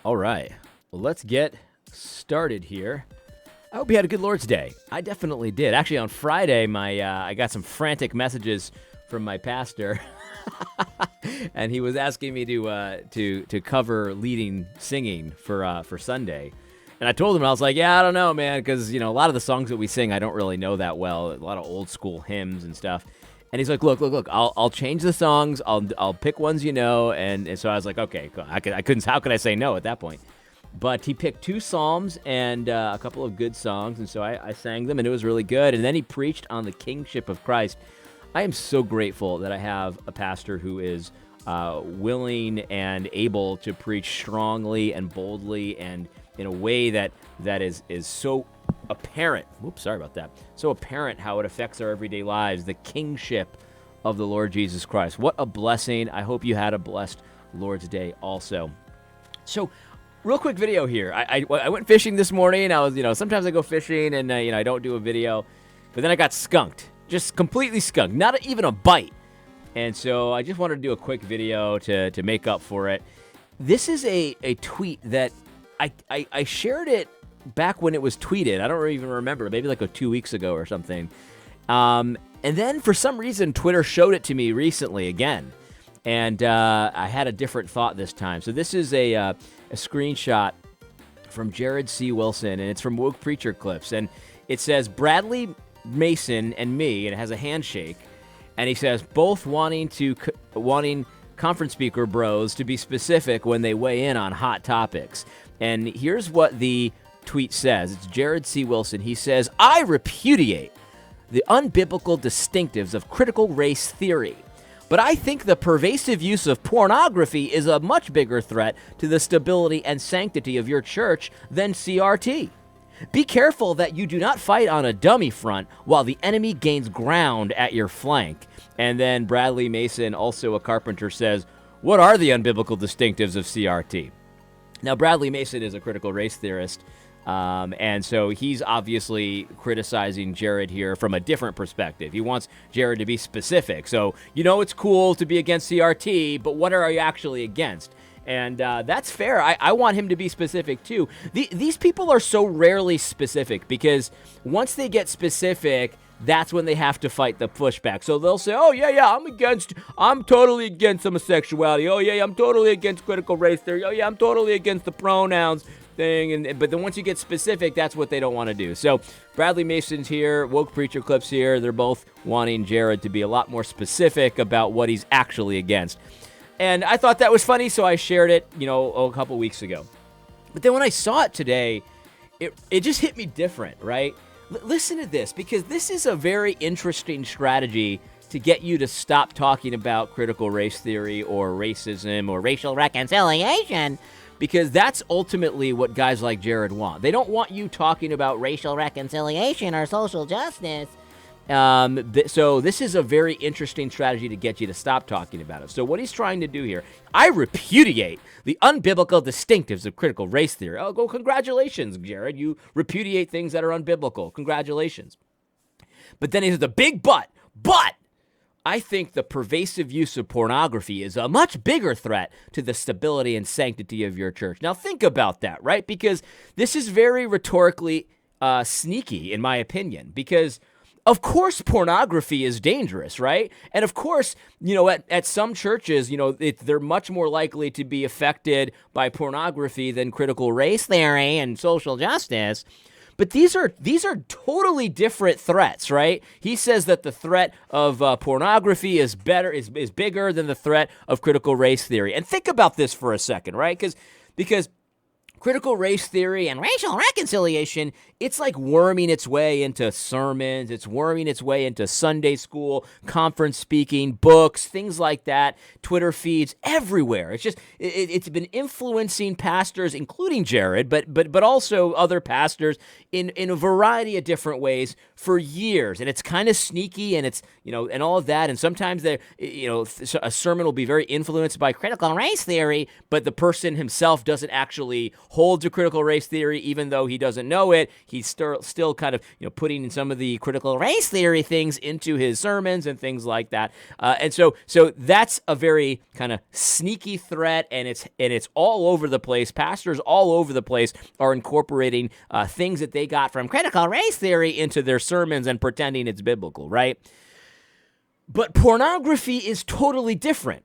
All right. Well, let's get started here. I hope you had a good Lord's Day. I definitely did. Actually, on Friday, I got some frantic messages from my pastor, and he was asking me to cover leading singing for Sunday. And I told him, I was like, yeah, I don't know, man, because a lot of the songs that we sing I don't really know that well. A lot of old school hymns and stuff. And he's like, look, I'll change the songs. I'll pick ones and so I was like, okay, I couldn't. How could I say no at that point? But he picked 2 psalms and a couple of good songs, and so I sang them, and it was really good. And then he preached on the kingship of Christ. I am so grateful that I have a pastor who is willing and able to preach strongly and boldly and in a way that is so apparent. Whoops, sorry about that. So apparent how it affects our everyday lives, the kingship of the Lord Jesus Christ. What a blessing. I hope you had a blessed Lord's Day also. So, real quick video here. I went fishing this morning. I was, sometimes I go fishing and, I don't do a video. But then I got skunked. Just completely skunked. Not even a bite. And so I just wanted to do a quick video to make up for it. This is a tweet that I shared it back when it was tweeted. I don't even remember. Maybe like 2 weeks ago or something. And then for some reason, Twitter showed it to me recently again. And I had a different thought this time. So this is a screenshot from Jared C. Wilson, and it's from Woke Preacher Clips. And it says, Bradley Mason and me, and it has a handshake. And he says, both wanting conference speaker bros to be specific when they weigh in on hot topics. And here's what the tweet says. It's Jared C. Wilson. He says, I repudiate the unbiblical distinctives of critical race theory. But I think the pervasive use of pornography is a much bigger threat to the stability and sanctity of your church than CRT. Be careful that you do not fight on a dummy front while the enemy gains ground at your flank. And then Bradley Mason, also a carpenter, says, what are the unbiblical distinctives of CRT? Now, Bradley Mason is a critical race theorist. And so he's obviously criticizing Jared here from a different perspective. He wants Jared to be specific. So, it's cool to be against CRT, but what are you actually against? And that's fair. I want him to be specific, too. These people are so rarely specific because once they get specific, that's when they have to fight the pushback. So they'll say, oh, yeah, I'm totally against homosexuality. Oh, yeah, I'm totally against critical race theory. Oh, yeah, I'm totally against the pronouns thing. But then once you get specific, that's what they don't want to do. So Bradley Mason's here, Woke Preacher Clips here. They're both wanting Jared to be a lot more specific about what he's actually against. And I thought that was funny, so I shared it, a couple weeks ago. But then when I saw it today, it just hit me different, right? Listen to this, because this is a very interesting strategy to get you to stop talking about critical race theory or racism or racial reconciliation, because that's ultimately what guys like Jared want. They don't want you talking about racial reconciliation or social justice. So this is a very interesting strategy to get you to stop talking about it. So what he's trying to do here, I repudiate the unbiblical distinctives of critical race theory. Oh, congratulations, Jared. You repudiate things that are unbiblical. Congratulations. But then he says the big but I think the pervasive use of pornography is a much bigger threat to the stability and sanctity of your church. Now think about that, right? Because this is very rhetorically sneaky, in my opinion, because of course, pornography is dangerous, right? And of course, at some churches, they're much more likely to be affected by pornography than critical race theory and social justice. But these are totally different threats, right? He says that the threat of pornography is bigger than the threat of critical race theory. And think about this for a second, right? Because critical race theory and racial reconciliation, it's like worming its way into sermons. It's worming its way into Sunday school, conference speaking, books, things like that, Twitter feeds, everywhere. It's been influencing pastors, including Jared, but also other pastors in a variety of different ways for years. And it's kind of sneaky and it's, and all of that. And sometimes a sermon will be very influenced by critical race theory, but the person himself doesn't actually holds to critical race theory, even though he doesn't know it. He's still kind of, putting in some of the critical race theory things into his sermons and things like that. And so that's a very kind of sneaky threat, and it's all over the place. Pastors all over the place are incorporating things that they got from critical race theory into their sermons and pretending it's biblical, right? But pornography is totally different,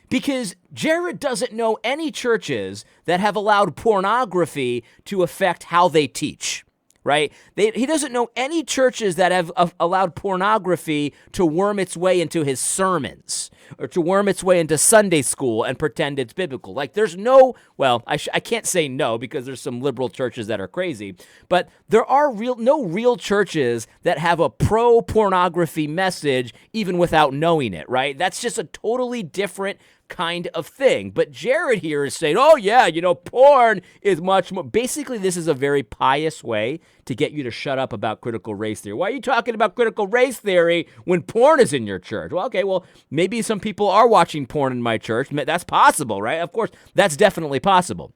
because Jared doesn't know any churches that have allowed pornography to affect how they teach, right? He doesn't know any churches that have allowed pornography to worm its way into his sermons or to worm its way into Sunday school and pretend it's biblical. Like, there's no, well, I can't say no, because there's some liberal churches that are crazy, but there are no real churches that have a pro-pornography message even without knowing it, right? That's just a totally different kind of thing. But Jared here is saying, oh yeah, porn is much more. Basically, this is a very pious way to get you to shut up about critical race theory. Why are you talking about critical race theory when porn is in your church? Well, okay, maybe some people are watching porn in my church. That's possible, right? Of course, that's definitely possible.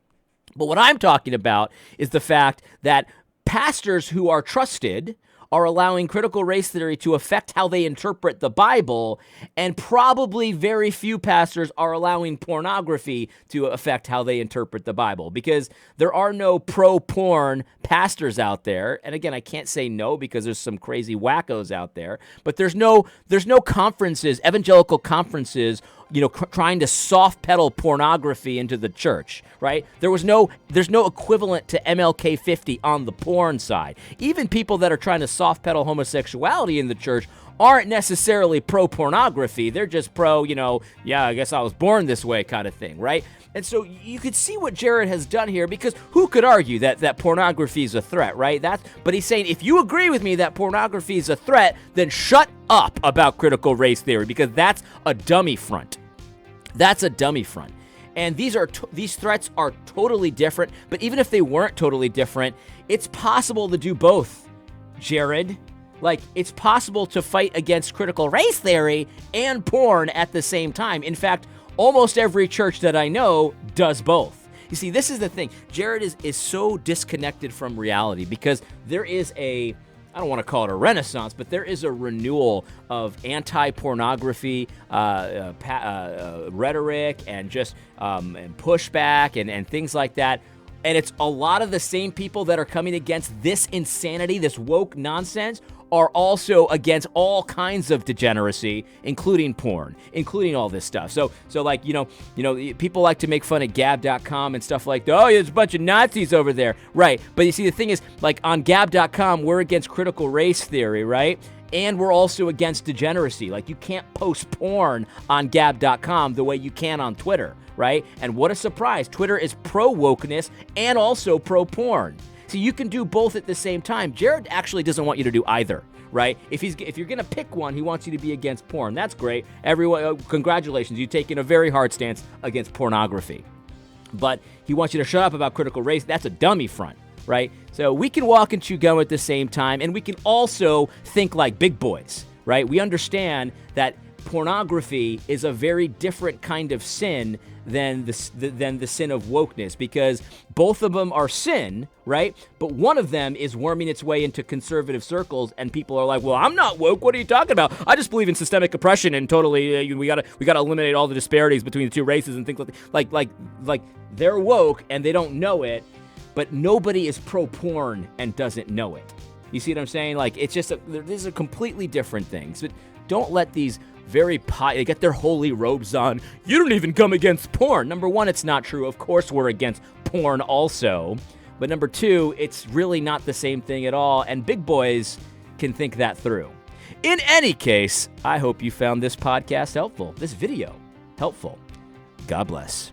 But what I'm talking about is the fact that pastors who are trusted are allowing critical race theory to affect how they interpret the Bible, and probably very few pastors are allowing pornography to affect how they interpret the Bible, because there are no pro-porn pastors out there. And again, I can't say no, because there's some crazy wackos out there, but there's no conferences, evangelical conferences, trying to soft pedal pornography into the church, right? There's no equivalent to MLK 50 on the porn side. Even people that are trying to soft pedal homosexuality in the church aren't necessarily pro-pornography. They're just pro, I guess I was born this way kind of thing, right? And so you could see what Jared has done here, because who could argue that pornography is a threat, right? But he's saying, if you agree with me that pornography is a threat, then shut up about critical race theory, because that's a dummy front. That's a dummy front. And these threats are totally different, but even if they weren't totally different, it's possible to do both, Jared. Like, it's possible to fight against critical race theory and porn at the same time. In fact, almost every church that I know does both. You see, this is the thing. Jared is so disconnected from reality, because there is I don't want to call it a renaissance, but there is a renewal of anti-pornography rhetoric and just and pushback and things like that. And it's a lot of the same people that are coming against this insanity, this woke nonsense, are also against all kinds of degeneracy, including porn, including all this stuff. So like, people like to make fun of Gab.com and stuff like that. Oh, there's a bunch of Nazis over there. Right. But you see, the thing is, like, on Gab.com, we're against critical race theory, right? And we're also against degeneracy. Like, you can't post porn on Gab.com the way you can on Twitter, right? And what a surprise. Twitter is pro-wokeness and also pro-porn. So you can do both at the same time. Jared actually doesn't want you to do either, right? If you're going to pick one, he wants you to be against porn. That's great. Everyone, congratulations. You've taken a very hard stance against pornography. But he wants you to shut up about critical race. That's a dummy front, right? So we can walk and chew gum at the same time, and we can also think like big boys, right? We understand that pornography is a very different kind of sin than the sin of wokeness, because both of them are sin, right? But one of them is worming its way into conservative circles, and people are like, "Well, I'm not woke. What are you talking about? I just believe in systemic oppression and totally we gotta eliminate all the disparities between the two races and things like they're woke and they don't know it, but nobody is pro-porn and doesn't know it. You see what I'm saying? Like, it's just these are completely different things. But don't let these they get their holy robes on. You don't even come against porn. Number one, it's not true. Of course we're against porn also. But number two, it's really not the same thing at all. And big boys can think that through. In any case, I hope you found this podcast helpful, this video helpful. God bless.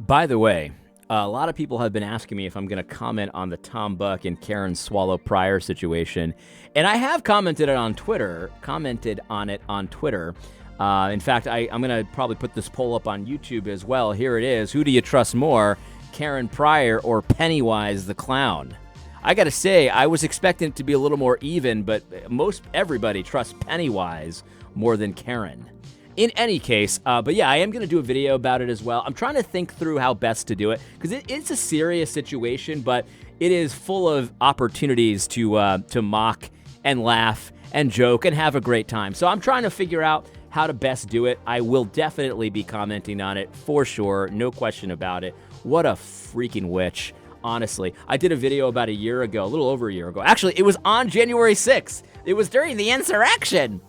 By the way, a lot of people have been asking me if I'm going to comment on the Tom Buck and Karen Swallow Pryor situation, and I have commented on it on Twitter. In fact, I'm going to probably put this poll up on YouTube as well. Here it is. Who do you trust more, Karen Pryor or Pennywise the Clown? I got to say, I was expecting it to be a little more even, but most everybody trusts Pennywise more than Karen. In any case, but yeah, I am going to do a video about it as well. I'm trying to think through how best to do it, because it's a serious situation, but it is full of opportunities to mock and laugh and joke and have a great time. So I'm trying to figure out how to best do it. I will definitely be commenting on it for sure, no question about it. What a freaking witch, honestly. I did a video about a year ago, a little over a year ago. Actually, it was on January 6th. It was during the insurrection.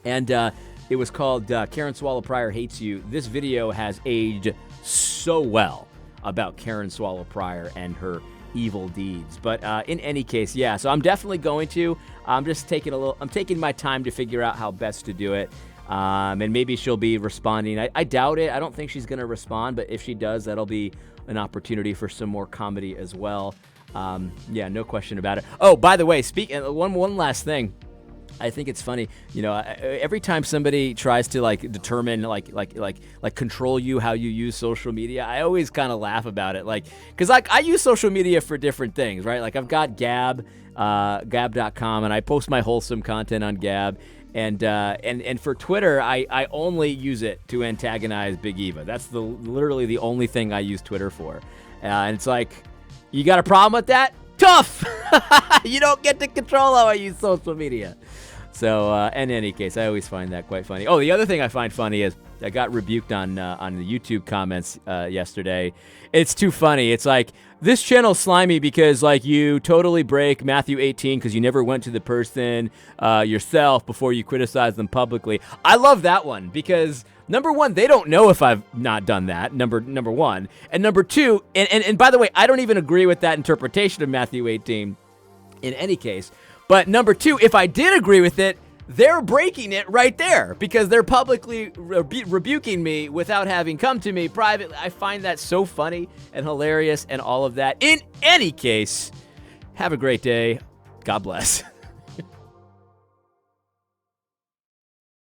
And it was called Karen Swallow Pryor Hates You. This video has aged so well about Karen Swallow Pryor and her evil deeds. But in any case, yeah, so I'm definitely going to. I'm just I'm taking my time to figure out how best to do it. And maybe she'll be responding. I doubt it. I don't think she's going to respond, but if she does, that'll be an opportunity for some more comedy as well. Yeah, no question about it. Oh, by the way, one last thing. I think it's funny, every time somebody tries to determine control you, how you use social media, I always kind of laugh about it. Cause I use social media for different things, right? Like I've got Gab, gab.com, and I post my wholesome content on Gab. And for Twitter, I only use it to antagonize Big Eva. That's literally the only thing I use Twitter for. And it's like, you got a problem with that? Tough! You don't get to control how I use social media. So, in any case, I always find that quite funny. Oh, the other thing I find funny is I got rebuked on the YouTube comments yesterday. It's too funny. It's like, this channel's slimy because, you totally break Matthew 18 because you never went to the person yourself before you criticize them publicly. I love that one because, number one, they don't know if I've not done that, number one. And number two, and by the way, I don't even agree with that interpretation of Matthew 18 in any case. But number two, if I did agree with it, they're breaking it right there because they're publicly rebuking me without having come to me privately. I find that so funny and hilarious and all of that. In any case, have a great day. God bless.